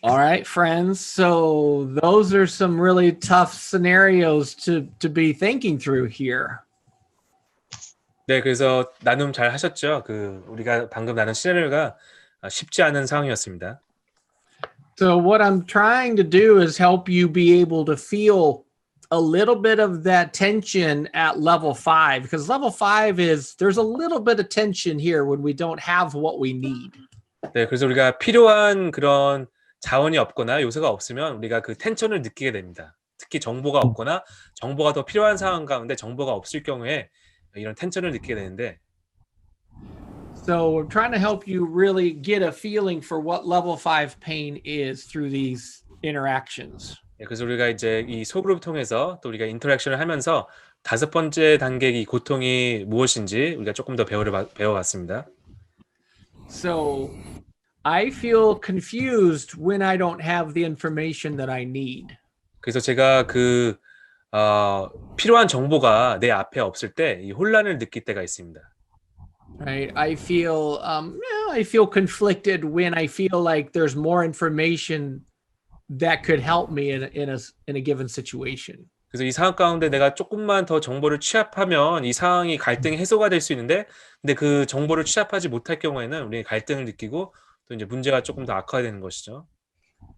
All right, friends. So those are some really tough scenarios to be thinking through here. 네, 그래서 나눔 잘 하셨죠? 우리가 방금 나눈 시나리오가 쉽지 않은 상황이었습니다. So what I'm trying to do is help you be able to feel a little bit of that tension at level 5, because level 5 is there's a little bit of tension here when we don't have what we need. 네, 그래서 우리가 필요한 그런 자원이 없거나 요소가 없으면 우리가 그 텐션을 느끼게 됩니다. 특히 정보가 없거나 정보가 더 필요한 상황 가운데 정보가 없을 경우에 이런 텐션을 느끼게 되는데 So we're trying to help you really get a feeling for what level 5 pain is through these interactions. 네, 그래서 우리가 이제 이 소그룹 통해서 또 우리가 인터랙션을 하면서 5번째 단계의 이 고통이 무엇인지 우리가 조금 더 배워봤습니다. So I feel confused when I don't have the information that I need. 그래서 제가 필요한 정보가 내 앞에 없을 때 이 혼란을 느낄 때가 있습니다. Right. I feel conflicted when I feel like there's more information that could help me in a given situation. 그래서 이 상황 가운데 내가 조금만 더 정보를 취합하면 이 상황이 갈등이 해소가 될 수 있는데, 근데 그 정보를 취합하지 못할 경우에는 우리 갈등을 느끼고 또 이제 문제가 조금 더 악화되는 것이죠.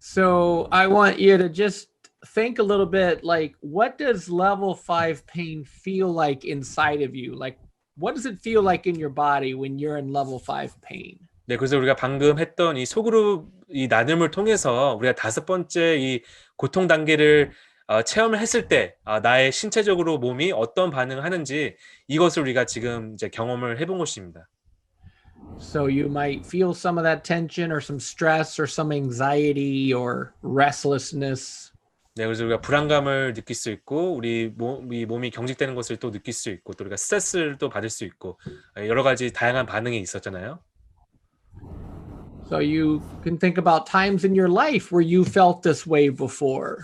So I want you to just think a little bit like, what does level 5 pain feel like inside of you? Like, what does it feel like in your body when you're in level 5 pain? 네, 그래서 우리가 방금 했던 이 소그룹 이 나눔을 통해서 우리가 5번째 이 고통 단계를 체험을 했을 때 나의 신체적으로 몸이 어떤 반응을 하는지 이것을 우리가 지금 이제 경험을 해본 것입니다. So you might feel some of that tension or some stress or some anxiety or restlessness. 네, 그래서 우리가 불안감을 느낄 수 있고 우리 몸이 경직되는 것을 또 느낄 수 있고 또 우리가 스트레스를 또 받을 수 있고 여러 가지 다양한 반응이 있었잖아요. So you can think about times in your life where you felt this way before.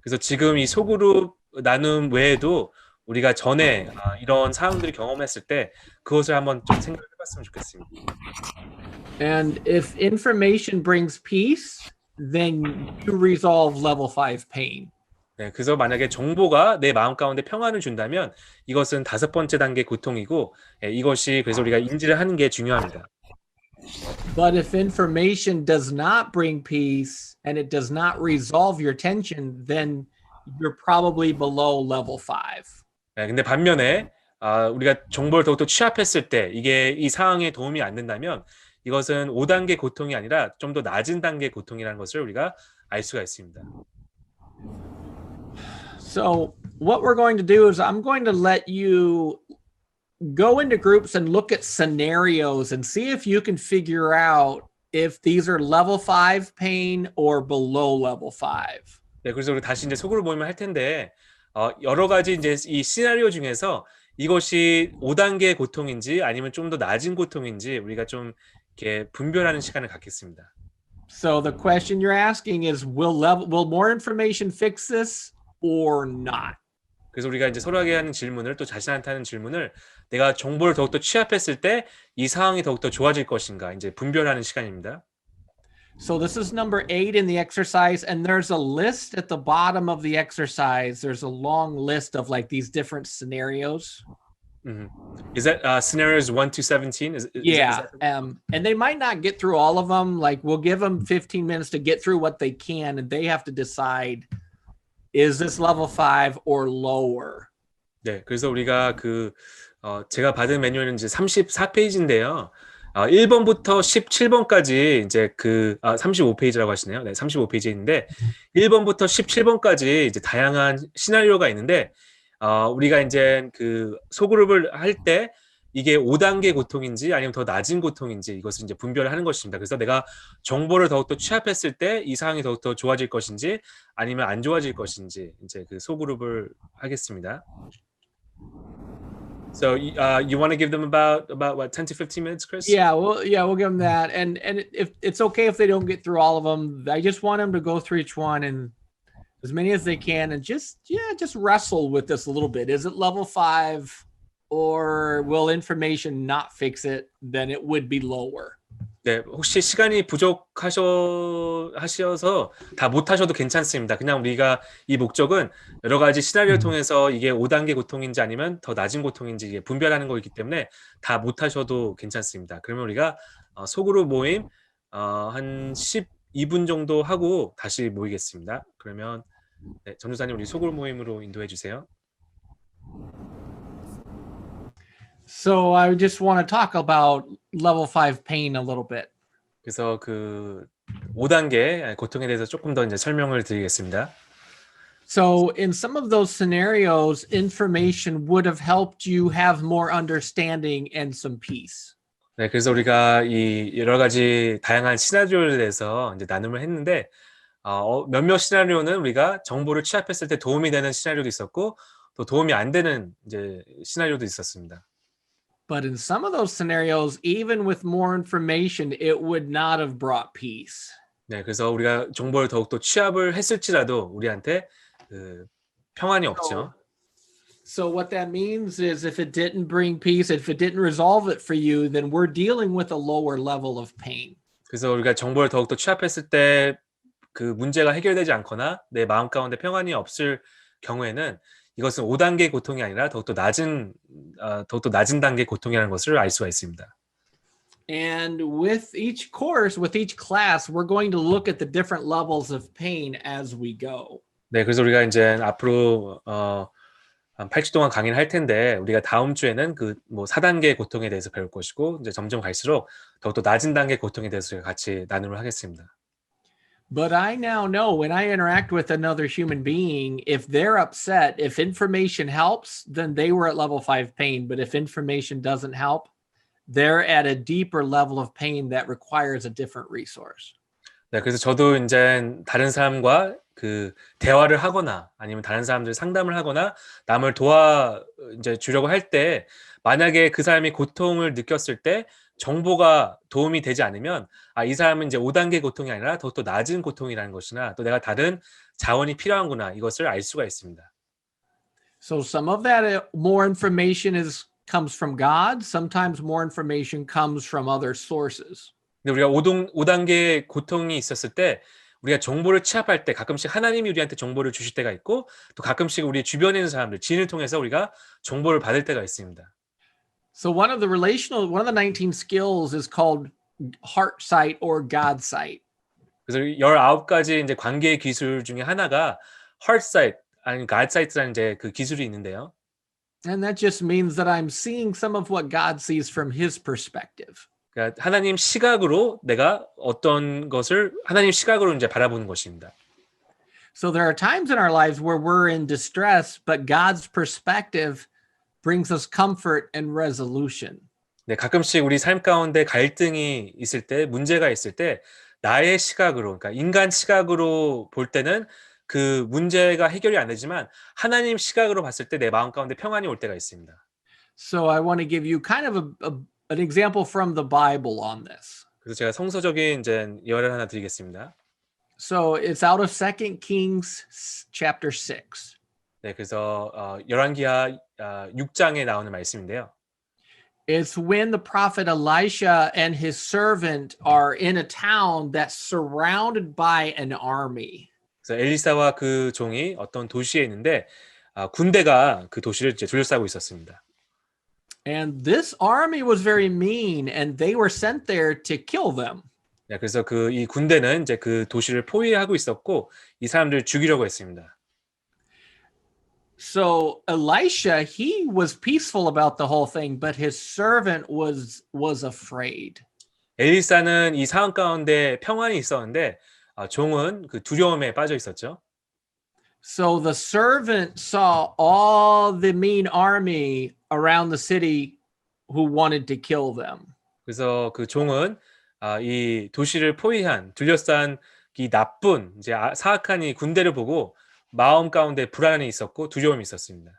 그래서 지금 이 소그룹 나눔 외에도 우리가 전에 이런 상황들을 경험했을 때 그것을 한번 좀 생각해 봤으면 좋겠습니다. And if information brings peace, then you resolve level 5 pain. 네, 그래서 만약에 정보가 내 마음 가운데 평안을 준다면 이것은 5번째 단계 고통이고 이것이 그래서 우리가 인지를 하는 게 중요합니다. But if information does not bring peace and it does not resolve your tension, then you're probably below level 5. 네, 근데 반면에 우리가 정보를 더욱더 취합했을 때 이게 이 상황에 도움이 안 된다면 이것은 5단계 고통이 아니라 좀 더 낮은 단계 고통이라는 것을 우리가 알 수가 있습니다. So what we're going to do is I'm going to let you go into groups and look at scenarios and see if you can figure out if these are level 5 pain or below level 5. 네, 그래서 우리 다시 이제 소그룹 모임을 할 텐데 여러 가지 이제 이 시나리오 중에서 이것이 5단계 고통인지 아니면 좀 더 낮은 고통인지 우리가 좀 이렇게 분별하는 시간을 갖겠습니다. So the question you're asking is, will more information fix this or not? 그래서 우리가 이제 서로에게 하는 질문을 또 자신한테 하는 질문을 내가 정보를 더욱더 취합했을 때 이 상황이 더욱더 좋아질 것인가 이제 분별하는 시간입니다. So this is number 8 in the exercise, and there's a list at the bottom of the exercise. There's a long list of like these different scenarios. Is that scenarios 1 to 17? Yeah, and they might not get through all of them. Like we'll give them 15 minutes to get through what they can, and they have to decide, is this level 5 or lower? 네, 그래서 우리가 제가 받은 매뉴얼은 이제 34페이지인데요. 1번부터 17번까지 이제 35페이지라고 하시네요. 네, 35페이지인데 1번부터 17번까지 이제 다양한 시나리오가 있는데 우리가 이제 소그룹을 할 때 이게 5단계 고통인지 아니면 더 낮은 고통인지 이것을 이제 분별하는 것입니다. 그래서 내가 정보를 더욱더 취합했을 때 이 상황이 더욱더 좋아질 것인지 아니면 안 좋아질 것인지 이제 소그룹을 하겠습니다. So you want to give them about what 10 to 15 minutes, Chris? Yeah, we'll give them that, and if it's okay if they don't get through all of them, I just want them to go through each one and as many as they can, and just wrestle with this a little bit. Is it level 5, or will information not fix it? Then it would be lower. 네, 혹시 시간이 하셔서 다 못하셔도 괜찮습니다. 그냥 우리가 이 목적은 여러 가지 시나리오를 통해서 이게 5단계 고통인지 아니면 더 낮은 고통인지 이게 분별하는 거이기 때문에 다 못하셔도 괜찮습니다. 그러면 우리가 소그룹 모임 한 12분 정도 하고 다시 모이겠습니다. 그러면 네, 전도사님 우리 소그룹 모임으로 인도해 주세요. So I just want to talk about level 5 pain a little bit. 그래서 그 5단계 고통에 대해서 조금 더 이제 설명을 드리겠습니다. So in some of those scenarios, information would have helped you have more understanding and some peace. 네, 그래서 우리가 이 여러 가지 다양한 시나리오에 대해서 이제 나눔을 했는데 몇몇 시나리오는 우리가 정보를 취합했을 때 도움이 되는 시나리오도 있었고 또 도움이 안 되는 이제 시나리오도 있었습니다. But in some of those scenarios, even with more information, it would not have brought peace. 네, 그래서 우리가 정보를 더욱더 취합을 했을지라도 우리한테 그 평안이 없죠. So what that means is if it didn't bring peace, if it didn't resolve it for you, then we're dealing with a lower level of pain. 그래서 우리가 정보를 더욱더 취합했을 때 그 문제가 해결되지 않거나 내 마음 가운데 평안이 없을 경우에는 이것은 5단계 고통이 아니라 더욱더 낮은 단계 고통이라는 것을 알 수가 있습니다. And with each course, with each class, we're going to look at the different levels of pain as we go. 네, 그래서 우리가 이제 앞으로 한 8주 동안 강의를 할 텐데 우리가 다음 주에는 그 뭐 4단계 고통에 대해서 배울 것이고 이제 점점 갈수록 더욱더 낮은 단계 고통에 대해서 같이 나눔을 하겠습니다. But I now know when I interact with another human being, if they're upset, if information helps, then they were at level 5 pain. But if information doesn't help, they're at a deeper level of pain that requires a different resource. 네, 그래서 저도 이제 다른 사람과 그 대화를 하거나 아니면 다른 사람들 상담을 하거나 남을 이제 주려고 할 때 만약에 그 사람이 고통을 느꼈을 때 정보가 도움이 되지 않으면 이 사람은 이제 5단계 고통이 아니라 더욱더 낮은 고통이라는 것이나 또 내가 다른 자원이 필요한구나 이것을 알 수가 있습니다. So some of that more information comes from God. Sometimes more information comes from other sources. 근데 우리가 5단계 고통이 있었을 때 우리가 정보를 취합할 때 가끔씩 하나님이 우리한테 정보를 주실 때가 있고 또 가끔씩 우리 주변에 있는 사람들, 지인을 통해서 우리가 정보를 받을 때가 있습니다. So one of the 19 skills is called heart sight or God sight. 그래서 19가지 이제 관계의 기술 중에 하나가 heart sight 아니 God sight라는 이제 그 기술이 있는데요. And that just means that I'm seeing some of what God sees from his perspective. 그러니까 하나님 시각으로 내가 어떤 것을 하나님 시각으로 이제 바라보는 것입니다. So there are times in our lives where we're in distress, but God's perspective brings us comfort and resolution. 네, 가끔씩 우리 삶 가운데 갈등이 있을 때, 문제가 있을 때 나의 시각으로, 그러니까 인간 시각으로 볼 때는 그 문제가 해결이 안 되지만 하나님 시각으로 봤을 때 내 마음 가운데 평안이 올 때가 있습니다. So I want to give you kind of an example from the Bible on this. 그래서 제가 성서적인 이제 예화를 하나 드리겠습니다. So it's out of 2 Kings chapter 6. 네, 그래서 열왕기하 6장에 나오는 말씀인데요. It's when the prophet Elisha and his servant are in a town that's surrounded by an army. 그래서 엘리사와 그 종이 어떤 도시에 있는데 군대가 그 도시를 이제 둘러싸고 있었습니다. And this army was very mean and they were sent there to kill them. 네, 그래서 이 군대는 이제 그 도시를 포위하고 있었고 이 사람들을 죽이려고 했습니다. So Elisha, he was peaceful about the whole thing, but his servant was afraid. 엘리사는 이 상황 가운데 평안이 있었는데 종은 그 두려움에 빠져 있었죠. So the servant saw all the mean army around the city who wanted to kill them. 그래서 그 종은 이 도시를 포위한 둘러싼 이 나쁜 이제 사악한 이 군대를 보고 마음 가운데 불안이 있었고 두려움이 있었습니다.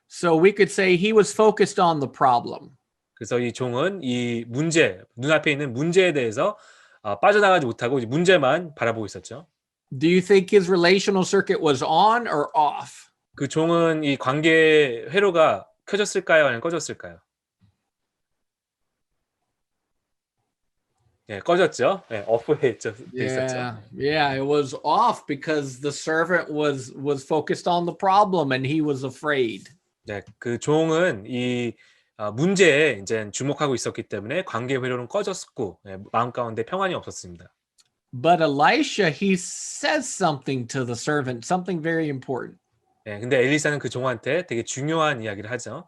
So we could say he was focused on the problem. 그래서 이 종은 이 문제, 눈앞에 있는 문제에 대해서 빠져나가지 못하고 문제만 바라보고 있었죠. Do you think his relational circuit was on or off? 그 종은 이 관계 회로가 켜졌을까요? 아니면 꺼졌을까요? 예, 꺼졌죠. 예, off에 돼 있었죠. Yeah, it was off because the servant was focused on the problem and he was afraid. 네, 그 종은 이 문제에 이제 주목하고 있었기 때문에 관계 회로는 꺼졌고 예, 마음 가운데 평안이 없었습니다. But Elisha, he says something to the servant, something very important. 예, 근데 엘리사는 그 종한테 되게 중요한 이야기를 하죠.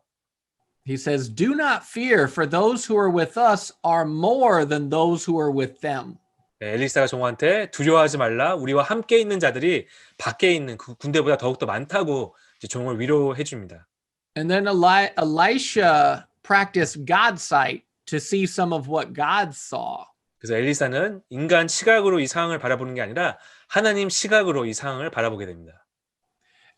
He says, "Do not fear, for those who are with us are more than those who are with them." 예, 엘리사가 종한테 두려워하지 말라. 우리와 함께 있는 자들이 밖에 있는 그 군대보다 더욱더 많다고 이제 종을 위로해 줍니다. And then Elisha practiced God's sight to see some of what God saw. 그래서 엘리사는 인간 시각으로 이 상황을 바라보는 게 아니라 하나님 시각으로 이 상황을 바라보게 됩니다.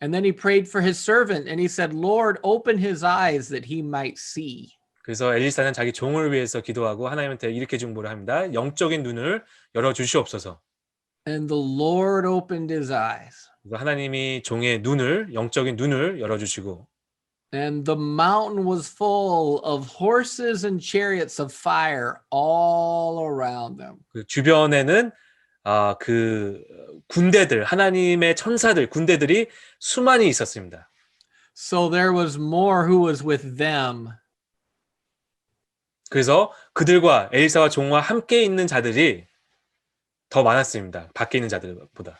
And then he prayed for his servant and he said, "Lord, open his eyes that he might see." 그래서 엘리사는 자기 종을 위해서 기도하고 하나님한테 이렇게 중보를 합니다. 영적인 눈을 열어 주시옵소서. And the Lord opened his eyes. 그래서 하나님이 종의 눈을 영적인 눈을 열어 주시고 And the mountain was full of horses and chariots of fire all around them. 그 주변에는 그 군대들 하나님의 천사들 군대들이 수많이 있었습니다. So there was more who was with them. 그래서 그들과 엘리사와 종과 함께 있는 자들이 더 많았습니다. 밖에 있는 자들보다.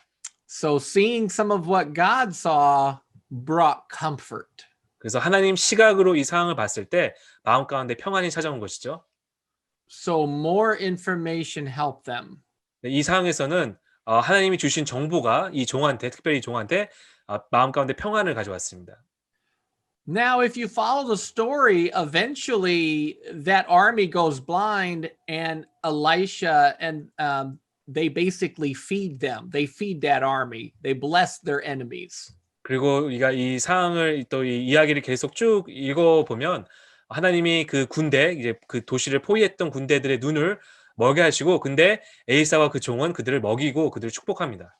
So seeing some of what God saw brought comfort. 그래서 하나님 시각으로 이 상황을 봤을 때 마음 가운데 평안이 찾아온 것이죠. So more information helped them. 이 상황에서는 하나님이 주신 정보가 이 종한테 특별히 이 종한테 마음 가운데 평안을 가져왔습니다. Now, if you follow the story, eventually that army goes blind, and Elisha and they basically feed them. They feed that army. They bless their enemies. 그리고 우리가 이 상황을 또 이 이야기를 계속 쭉 읽어 보면 하나님이 그 군대 이제 그 도시를 포위했던 군대들의 눈을 멀게 하시고 근데 엘리사와 그 종은 그들을 먹이고 그들을 축복합니다.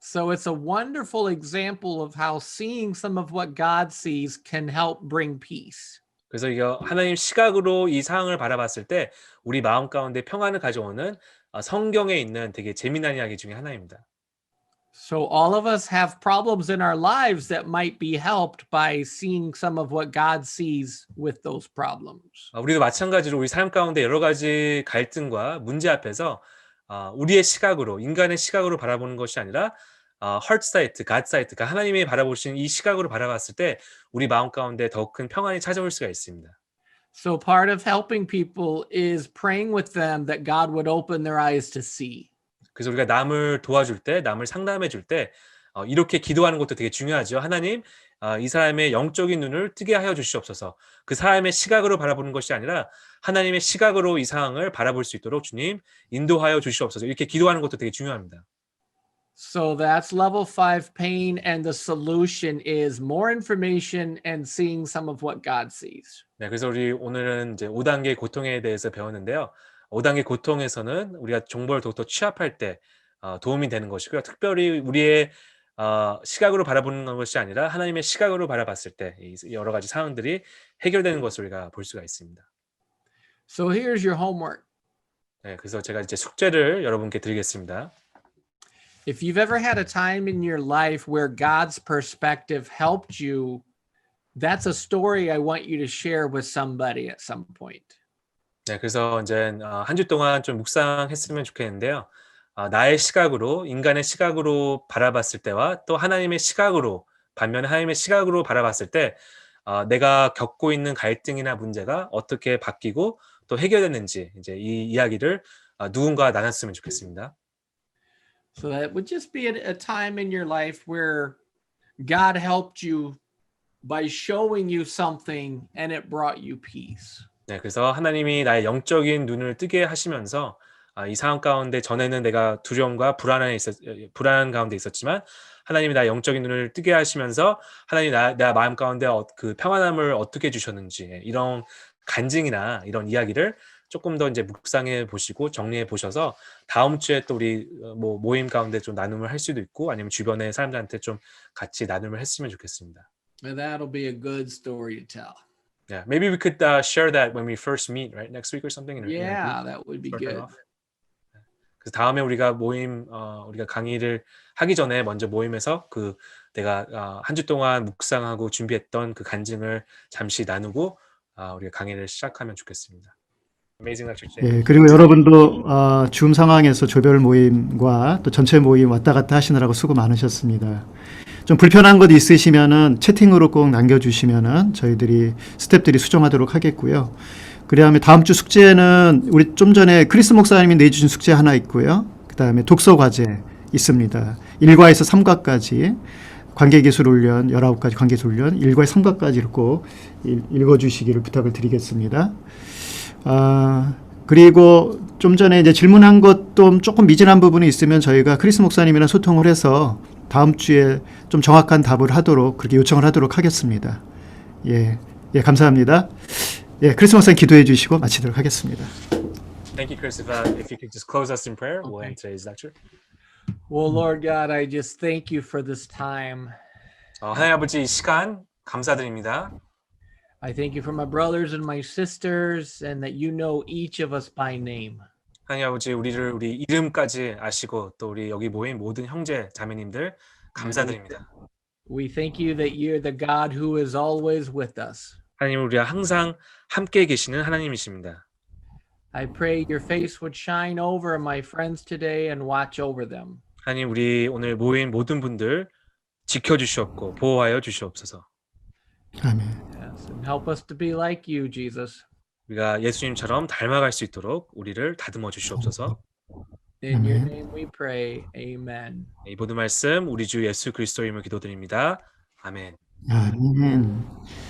So it's a wonderful example of how seeing some of what God sees can help bring peace. 그래서 이거 하나님 시각으로 이 상황을 바라봤을 때 우리 마음 가운데 평안을 가져오는 성경에 있는 되게 재미난 이야기 중에 하나입니다. So all of us have problems in our lives that might be helped by seeing some of what God sees with those problems. 우리도 마찬가지로 우리 삶 가운데 여러 가지 갈등과 문제 앞에서 우리의 시각으로 인간의 시각으로 바라보는 것이 아니라 heart sight, God sight, 그러니까 하나님이 바라보신 이 시각으로 바라봤을 때 우리 마음 가운데 더 큰 평안이 찾아올 수가 있습니다. So part of helping people is praying with them that God would open their eyes to see. 그래서 우리가 남을 도와줄 때, 남을 상담해 줄 때 이렇게 기도하는 것도 되게 중요하죠. 하나님, 이 사람의 영적인 눈을 뜨게 하여 주시옵소서. 그 사람의 시각으로 바라보는 것이 아니라 하나님의 시각으로 이 상황을 바라볼 수 있도록 주님 인도하여 주시옵소서. 이렇게 기도하는 것도 되게 중요합니다. So that's level 5 pain, and the solution is more information and seeing some of what God sees. 네, 그래서 우리 오늘은 이제 5단계 고통에 대해서 배웠는데요. 5단계 고통에서는 우리가 정보를 더욱더 취합할 때 도움이 되는 것이고요. 특별히 우리의 시각으로 바라보는 것이 아니라 하나님의 시각으로 바라봤을 때 여러 가지 상황들이 해결되는 것을 우리가 볼 수가 있습니다. So here's your homework. 네, 그래서 제가 이제 숙제를 여러분께 드리겠습니다. If you've ever had a time in your life where God's perspective helped you, that's a story I want you to share with somebody at some point. 네, 그래서 이제 한 주 동안 좀 묵상했으면 좋겠는데요. 나의 시각으로, 인간의 시각으로 바라봤을 때와 또 하나님의 시각으로, 반면에 하나님의 시각으로 바라봤을 때 내가 겪고 있는 갈등이나 문제가 어떻게 바뀌고 또 해결됐는지 이제 이 이야기를 누군가 나눴으면 좋겠습니다. So that would just be a time in your life where God helped you by showing you something and it brought you peace. 네, 그래서 하나님이 나의 영적인 눈을 뜨게 하시면서 이 상황 가운데 전에는 내가 두려움과 불안 가운데 있었지만 하나님이 나의 영적인 눈을 뜨게 하시면서 하나님이 내 마음 가운데 그 평안함을 어떻게 주셨는지 이런 간증이나 이런 이야기를 조금 더 이제 묵상해 보시고 정리해 보셔서 다음 주에 또 우리 모임 가운데 좀 나눔을 할 수도 있고 아니면 주변의 사람들한테 좀 같이 나눔을 했으면 좋겠습니다. And that'll be a good story to tell. Yeah, maybe we could share that when we first meet, right? Next week or something. Yeah, that would be good. 그래서 다음에 우리가 우리가 강의를 하기 전에 먼저 모임에서 내가 한 주 동안 묵상하고 준비했던 그 간증을 잠시 나누고 우리가 강의를 시작하면 좋겠습니다. Amazing lecture, Jay. 예, 그리고 여러분도 줌 상황에서 조별 모임과 또 전체 모임 왔다 갔다 하시느라고 수고 많으셨습니다. 좀 불편한 것 있으시면은 채팅으로 꼭 남겨주시면은 저희들이 스태프들이 수정하도록 하겠고요. 그다음에 다음 주 숙제는 우리 좀 전에 크리스 목사님이 내주신 숙제 하나 있고요. 그다음에 독서 과제 있습니다. 1과에서 3과까지 관계기술 훈련 19가지 관계기술 훈련 1과에서 3과까지를 꼭 읽어주시기를 부탁을 드리겠습니다. 그리고 좀 전에 이제 질문한 것도 조금 미진한 부분이 있으면 저희가 크리스 목사님이랑 소통을 해서 다음 주에 좀 정확한 답을 하도록 그렇게 요청을 하도록 하겠습니다. 예, 감사합니다. 예, 크리스 목사님 기도해 주시고 마치도록 하겠습니다. Thank you, Chris. If you could just close us in prayer, we'll end today's lecture. Well, Lord God, I just thank you for this time. 하나님 아버지 이 시간 감사드립니다. I thank you for my brothers and my sisters, and that you know each of us by name. 하나님 아버지 우리 이름까지 아시고 또 우리 여기 모인 모든 형제 자매님들 감사드립니다. We thank you that you're the God who is always with us. 하나님 우리와 항상 함께 계시는 하나님이십니다. I pray your face would shine over my friends today and watch over them. 하나님 우리 오늘 모인 모든 분들 지켜주시옵고 보호하여 주시옵소서. 아멘. Yes, and help us to be like you, Jesus. 우리가 예수님처럼 닮아갈 수 있도록 우리를 다듬어 주시옵소서. In your Amen. name we pray. Amen. 이 모든 말씀 우리 주 예수 그리스도의 이름으로 기도드립니다. 아멘. 아멘.